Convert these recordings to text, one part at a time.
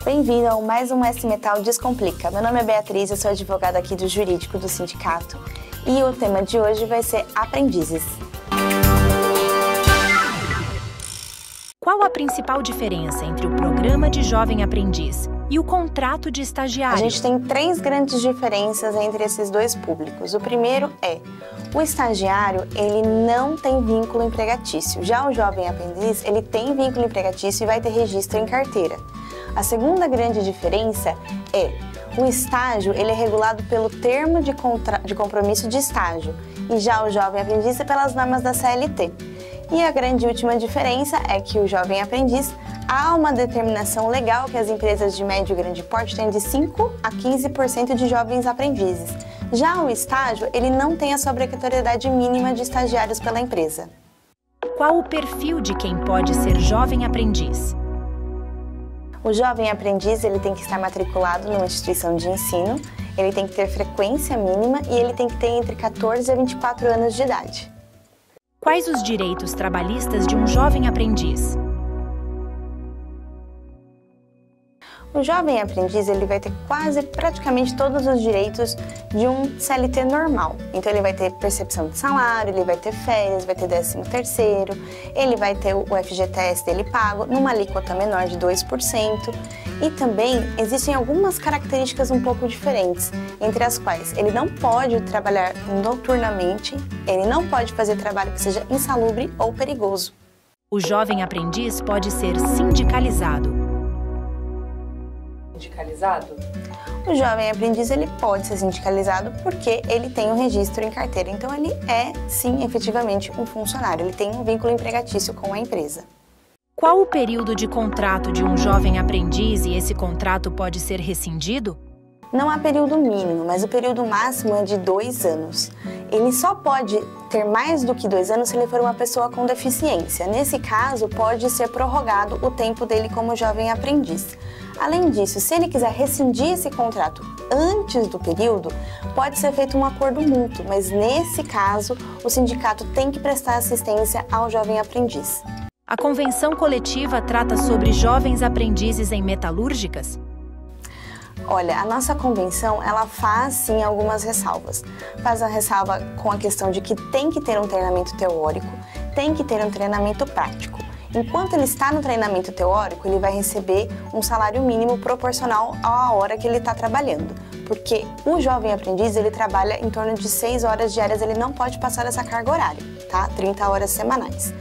Bem-vindo ao mais um S-Metal Descomplica. Meu nome é Beatriz, eu sou advogada aqui do jurídico do sindicato e o tema de hoje vai ser aprendizes. Qual a principal diferença entre o programa de jovem aprendiz e o contrato de estagiário? A gente tem três grandes diferenças entre esses dois públicos. O primeiro é, o estagiário, ele não tem vínculo empregatício. Já o jovem aprendiz, ele tem vínculo empregatício e vai ter registro em carteira. A segunda grande diferença é, o estágio, ele é regulado pelo termo de compromisso de estágio e já o jovem aprendiz é pelas normas da CLT. E a grande última diferença é que o jovem aprendiz, há uma determinação legal que as empresas de médio e grande porte têm de 5 a 15% de jovens aprendizes. Já o estágio, ele não tem a sua obrigatoriedade mínima de estagiários pela empresa. Qual o perfil de quem pode ser jovem aprendiz? O jovem aprendiz, ele tem que estar matriculado numa instituição de ensino, ele tem que ter frequência mínima e ele tem que ter entre 14 a 24 anos de idade. Quais os direitos trabalhistas de um jovem aprendiz? O jovem aprendiz, ele vai ter praticamente todos os direitos de um CLT normal. Então ele vai ter percepção de salário, ele vai ter férias, vai ter 13º, ele vai ter o FGTS dele pago numa alíquota menor de 2%. E também existem algumas características um pouco diferentes, entre as quais ele não pode trabalhar noturnamente, ele não pode fazer trabalho que seja insalubre ou perigoso. O jovem aprendiz pode ser sindicalizado. O jovem aprendiz, ele pode ser sindicalizado porque ele tem um registro em carteira, então ele é, sim, efetivamente um funcionário, ele tem um vínculo empregatício com a empresa. Qual o período de contrato de um jovem aprendiz e esse contrato pode ser rescindido? Não há período mínimo, mas o período máximo é de 2 anos. Ele só pode ter mais do que 2 anos se ele for uma pessoa com deficiência. Nesse caso, pode ser prorrogado o tempo dele como jovem aprendiz. Além disso, se ele quiser rescindir esse contrato antes do período, pode ser feito um acordo mútuo, mas nesse caso, o sindicato tem que prestar assistência ao jovem aprendiz. A convenção coletiva trata sobre jovens aprendizes em metalúrgicas? Olha, a nossa convenção, ela faz sim algumas ressalvas. Faz a ressalva com a questão de que tem que ter um treinamento teórico, tem que ter um treinamento prático. Enquanto ele está no treinamento teórico, ele vai receber um salário mínimo proporcional à hora que ele está trabalhando. Porque o jovem aprendiz, ele trabalha em torno de 6 horas diárias, ele não pode passar essa carga horária, tá? 30 horas semanais.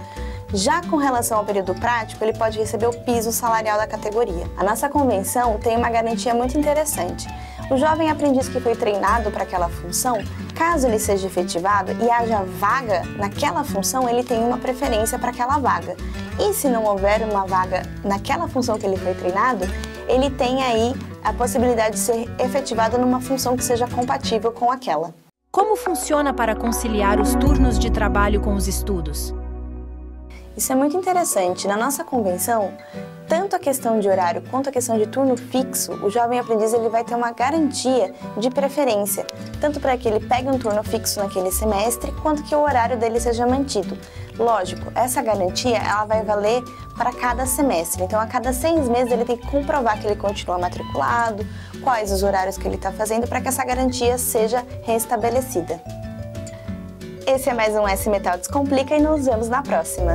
Já com relação ao período prático, ele pode receber o piso salarial da categoria. A nossa convenção tem uma garantia muito interessante. O jovem aprendiz que foi treinado para aquela função, caso ele seja efetivado e haja vaga naquela função, ele tem uma preferência para aquela vaga. E se não houver uma vaga naquela função que ele foi treinado, ele tem aí a possibilidade de ser efetivado numa função que seja compatível com aquela. Como funciona para conciliar os turnos de trabalho com os estudos? Isso é muito interessante. Na nossa convenção, tanto a questão de horário quanto a questão de turno fixo, o jovem aprendiz ele vai ter uma garantia de preferência, tanto para que ele pegue um turno fixo naquele semestre, quanto que o horário dele seja mantido. Lógico, essa garantia ela vai valer para cada semestre, então a cada 6 meses ele tem que comprovar que ele continua matriculado, quais os horários que ele está fazendo para que essa garantia seja restabelecida. Esse é mais um S-Metal Descomplica e nos vemos na próxima!